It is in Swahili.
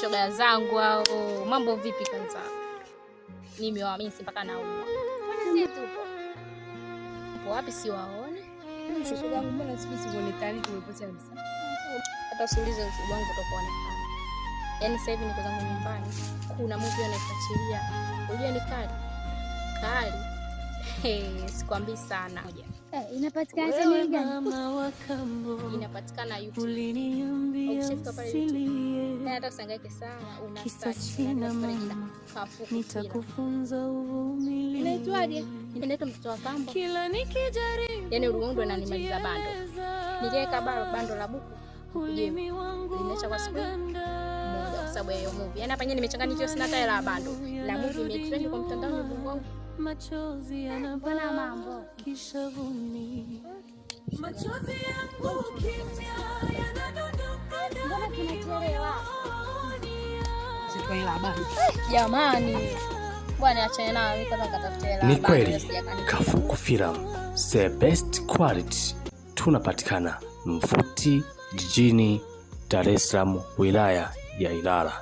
mashoga zangu hao. Mambo vipi kwanza? Nimewaamini mpaka naumwa. Sisi tupo. Upo wapi siwaone? Shoga yangu mbona siku sikuonekani tumepotea kabisa. Hata usiulize ushuhuda wangu utakuonekana. Yaani sasa hivi niko zangu nyumbani. Kuna movie anaifuatilia. Unajua ni kali. Kali. Sikwambii sana. Inapatikana channel gani? Inapatikana YouTube. Ukishafika pale YouTube. Na hata usihangaike sana, una search pale jina Kafuku. Nitakufunza uvumilivu. Inaitwaje? Inaitwa Mtoto wa Kambo. Kila nikijaribu. Yaani ulimwengu ananimaliza bando. Nikiweka bando la buku. Ulimi wangu linaacha kwa siku moja kwa sababu ya hiyo movie. Yaani hapa nyingine nimechanganyikiwa, sina hata hela bando. La movie imetrend kwa mtandao ni Mungu wangu. Machozi Bwana mambo. kishavuni. Machozi yangu kimya yanadondoka. Mbona tunachelewa? Siko hela bando. Jamani. Bwana achane na mimi kama katafuta hela. Ni kweli Kafuku Film, the best quality. Tunapatikana Mfuti jijini Dar es Salaam, wilaya ya Ilala.